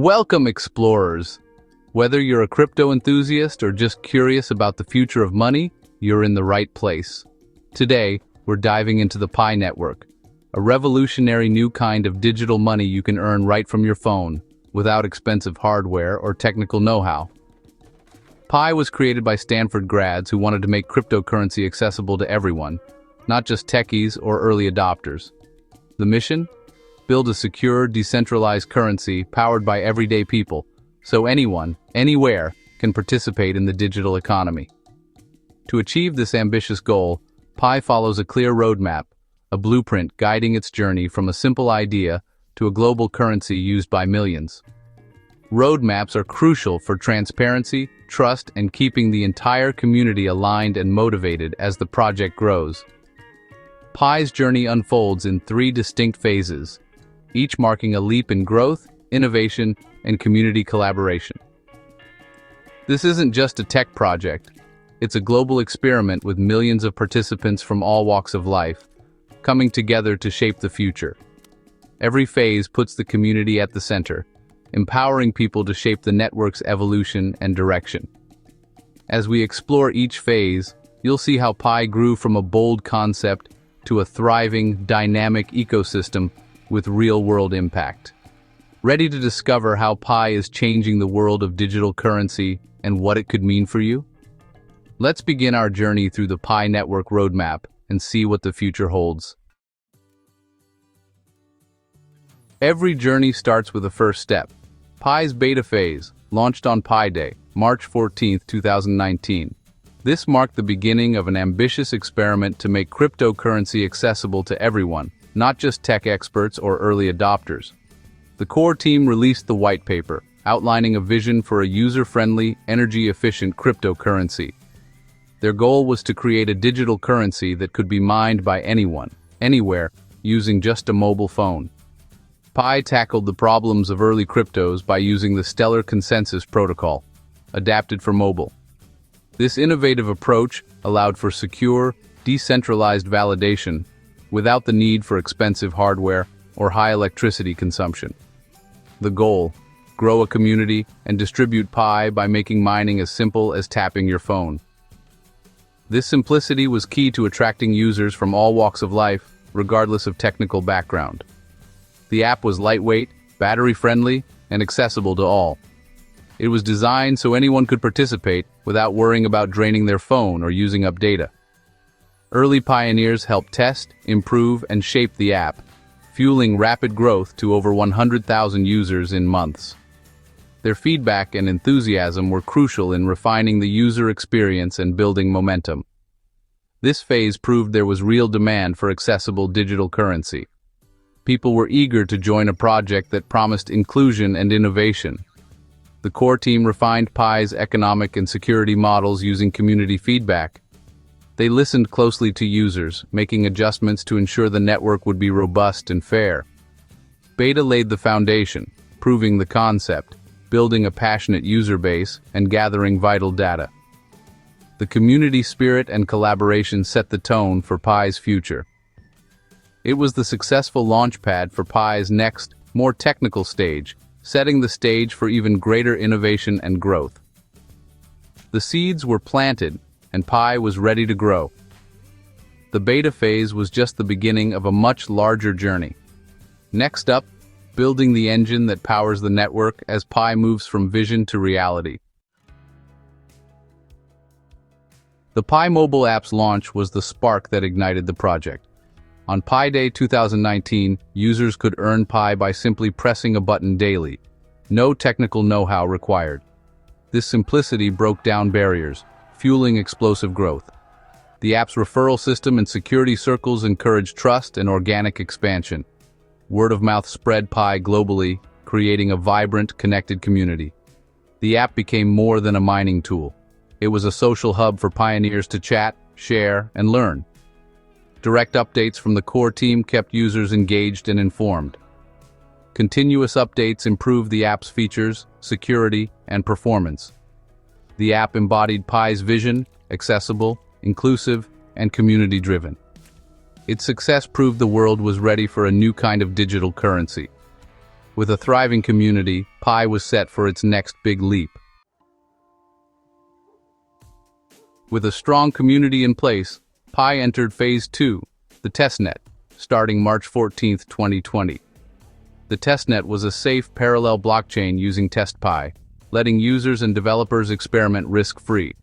Welcome, explorers! Whether you're a crypto enthusiast or just curious about the future of money, you're in the right place. Today, we're diving into the Pi network, a revolutionary new kind of digital money you can earn right from your phone, without expensive hardware or technical know-how. Pi was created by Stanford grads who wanted to make cryptocurrency accessible to everyone, not just techies or early adopters. The mission? Build a secure, decentralized currency powered by everyday people, so anyone, anywhere, can participate in the digital economy. To achieve this ambitious goal, Pi follows a clear roadmap, a blueprint guiding its journey from a simple idea to a global currency used by millions. Roadmaps are crucial for transparency, trust, and keeping the entire community aligned and motivated as the project grows. Pi's journey unfolds in three distinct phases, each marking a leap in growth, innovation, and community collaboration. This isn't just a tech project, it's a global experiment with millions of participants from all walks of life, coming together to shape the future. Every phase puts the community at the center, empowering people to shape the network's evolution and direction. As we explore each phase, you'll see how Pi grew from a bold concept to a thriving, dynamic ecosystem with real-world impact. Ready to discover how Pi is changing the world of digital currency and what it could mean for you? Let's begin our journey through the Pi network roadmap and see what the future holds. Every journey starts with a first step. Pi's beta phase, launched on Pi Day, March 14, 2019. This marked the beginning of an ambitious experiment to make cryptocurrency accessible to everyone, not just tech experts or early adopters. The core team released the white paper, outlining a vision for a user-friendly, energy-efficient cryptocurrency. Their goal was to create a digital currency that could be mined by anyone, anywhere, using just a mobile phone. Pi tackled the problems of early cryptos by using the Stellar Consensus Protocol, adapted for mobile. This innovative approach allowed for secure, decentralized validation without the need for expensive hardware or high electricity consumption. The goal: grow a community and distribute Pi by making mining as simple as tapping your phone. This simplicity was key to attracting users from all walks of life, regardless of technical background. The app was lightweight, battery-friendly, and accessible to all. It was designed so anyone could participate without worrying about draining their phone or using up data. Early pioneers helped test, improve, and shape the app, fueling rapid growth to over 100,000 users in months. Their feedback and enthusiasm were crucial in refining the user experience and building momentum. This phase proved there was real demand for accessible digital currency. People were eager to join a project that promised inclusion and innovation. The core team refined Pi's economic and security models using community feedback. They listened closely to users, making adjustments to ensure the network would be robust and fair. Beta laid the foundation, proving the concept, building a passionate user base, and gathering vital data. The community spirit and collaboration set the tone for Pi's future. It was the successful launchpad for Pi's next, more technical stage, setting the stage for even greater innovation and growth. The seeds were planted, and Pi was ready to grow. The beta phase was just the beginning of a much larger journey. Next up, building the engine that powers the network as Pi moves from vision to reality. The Pi mobile app's launch was the spark that ignited the project. On Pi Day 2019, users could earn Pi by simply pressing a button daily. No technical know-how required. This simplicity broke down barriers, fueling explosive growth. The app's referral system and security circles encouraged trust and organic expansion. Word of mouth spread Pi globally, creating a vibrant, connected community. The app became more than a mining tool. It was a social hub for pioneers to chat, share, and learn. Direct updates from the core team kept users engaged and informed. Continuous updates improved the app's features, security, and performance. The app embodied Pi's vision: accessible, inclusive, and community-driven. Its success proved the world was ready for a new kind of digital currency. With a thriving community, Pi was set for its next big leap. With a strong community in place, Pi entered Phase 2, the testnet, starting March 14, 2020. The testnet was a safe parallel blockchain using TestPi, letting users and developers experiment risk-free.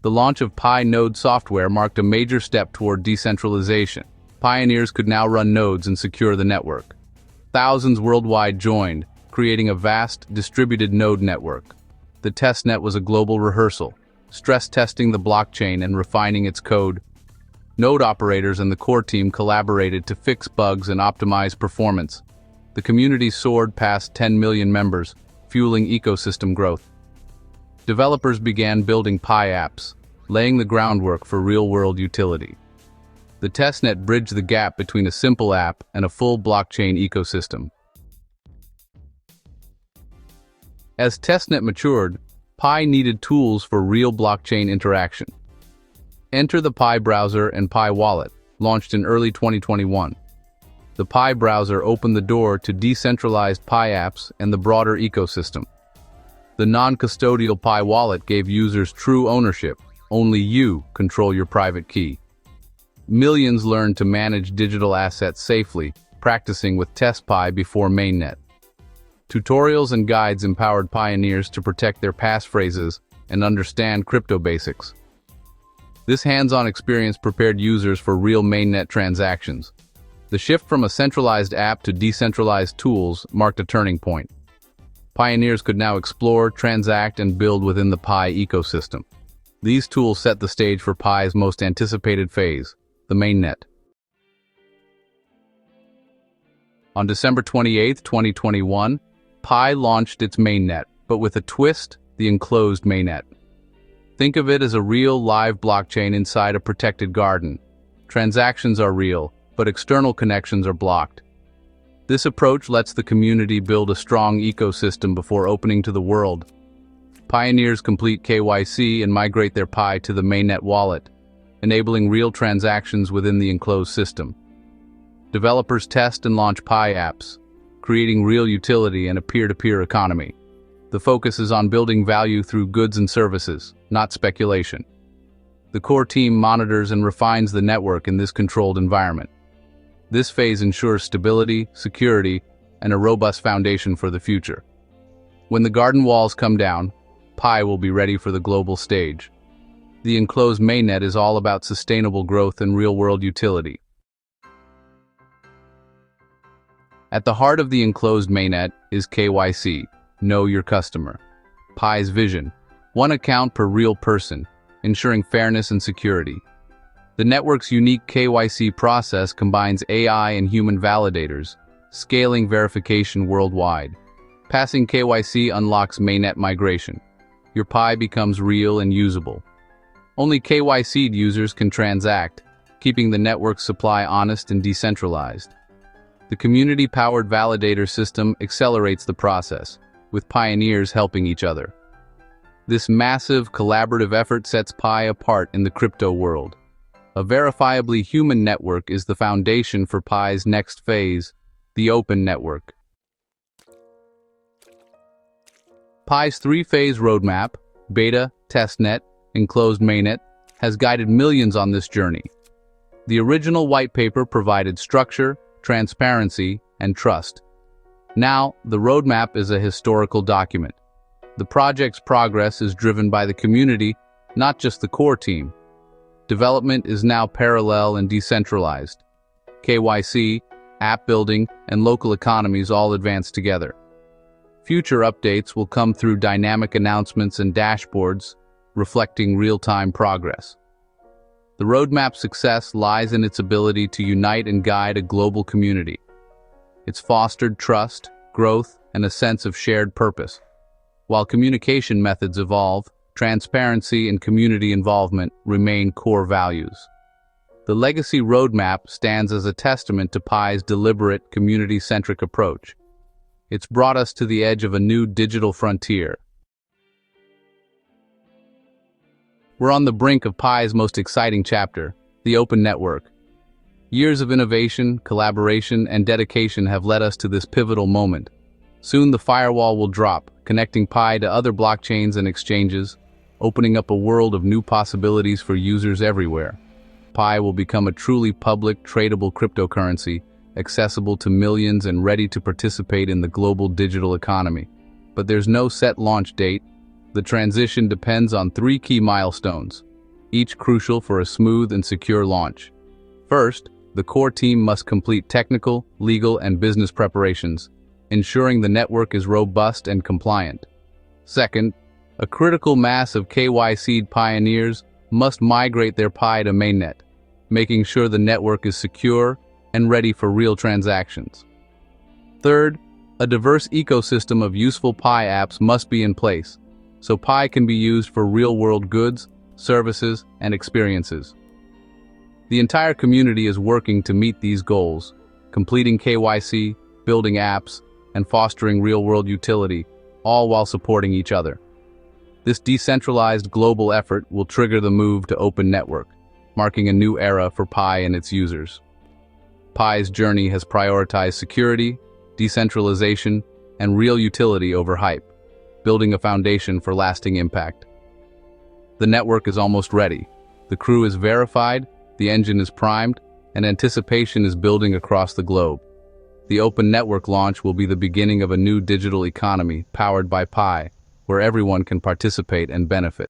The launch of Pi node software marked a major step toward decentralization. Pioneers could now run nodes and secure the network. Thousands worldwide joined, creating a vast, distributed node network. The testnet was a global rehearsal, stress testing the blockchain and refining its code. Node operators and the core team collaborated to fix bugs and optimize performance. The community soared past 10 million members, fueling ecosystem growth. Developers began building Pi apps, laying the groundwork for real-world utility. The testnet bridged the gap between a simple app and a full blockchain ecosystem. As testnet matured, Pi needed tools for real blockchain interaction. Enter the Pi browser and Pi wallet, launched in early 2021. The Pi browser opened the door to decentralized Pi apps and the broader ecosystem. The non-custodial Pi wallet gave users true ownership. Only you control your private key. Millions learned to manage digital assets safely, practicing with TestPi before Mainnet. Tutorials and guides empowered pioneers to protect their passphrases and understand crypto basics. This hands-on experience prepared users for real Mainnet transactions. The shift from a centralized app to decentralized tools marked a turning point. Pioneers could now explore, transact, and build within the Pi ecosystem. These tools set the stage for Pi's most anticipated phase, the Mainnet. On December 28, 2021, Pi launched its Mainnet, but with a twist, the enclosed Mainnet. Think of it as a real live blockchain inside a protected garden. Transactions are real, but external connections are blocked. This approach lets the community build a strong ecosystem before opening to the world. Pioneers complete KYC and migrate their Pi to the Mainnet wallet, enabling real transactions within the enclosed system. Developers test and launch Pi apps, creating real utility and a peer-to-peer economy. The focus is on building value through goods and services, not speculation. The core team monitors and refines the network in this controlled environment. This phase ensures stability, security, and a robust foundation for the future. When the garden walls come down, Pi will be ready for the global stage. The enclosed Mainnet is all about sustainable growth and real-world utility. At the heart of the enclosed Mainnet is KYC, Know Your Customer. Pi's vision, one account per real person, ensuring fairness and security. The network's unique KYC process combines AI and human validators, scaling verification worldwide. Passing KYC unlocks Mainnet migration. Your Pi becomes real and usable. Only KYC'd users can transact, keeping the network's supply honest and decentralized. The community-powered validator system accelerates the process, with pioneers helping each other. This massive, collaborative effort sets Pi apart in the crypto world. A verifiably human network is the foundation for Pi's next phase, the open network. Pi's three-phase roadmap, beta, testnet, enclosed Mainnet, has guided millions on this journey. The original white paper provided structure, transparency, and trust. Now, the roadmap is a historical document. The project's progress is driven by the community, not just the core team. Development is now parallel and decentralized. KYC, app building, and local economies all advance together. Future updates will come through dynamic announcements and dashboards, reflecting real-time progress. The roadmap's success lies in its ability to unite and guide a global community. It's fostered trust, growth, and a sense of shared purpose. While communication methods evolve, transparency and community involvement remain core values. The legacy roadmap stands as a testament to Pi's deliberate, community-centric approach. It's brought us to the edge of a new digital frontier. We're on the brink of Pi's most exciting chapter, the open network. Years of innovation, collaboration, and dedication have led us to this pivotal moment. Soon the firewall will drop, connecting Pi to other blockchains and exchanges, opening up a world of new possibilities for users everywhere. Pi will become a truly public, tradable cryptocurrency, accessible to millions and ready to participate in the global digital economy. But there's no set launch date. The transition depends on 3 key milestones, each crucial for a smooth and secure launch. First, the core team must complete technical, legal, and business preparations, ensuring the network is robust and compliant. Second, a critical mass of KYC'd pioneers must migrate their Pi to Mainnet, making sure the network is secure and ready for real transactions. Third, a diverse ecosystem of useful Pi apps must be in place, so Pi can be used for real-world goods, services, and experiences. The entire community is working to meet these goals, completing KYC, building apps, and fostering real-world utility, all while supporting each other. This decentralized global effort will trigger the move to open network, marking a new era for Pi and its users. Pi's journey has prioritized security, decentralization, and real utility over hype, building a foundation for lasting impact. The network is almost ready. The crew is verified, the engine is primed, and anticipation is building across the globe. The open network launch will be the beginning of a new digital economy powered by Pi, where everyone can participate and benefit.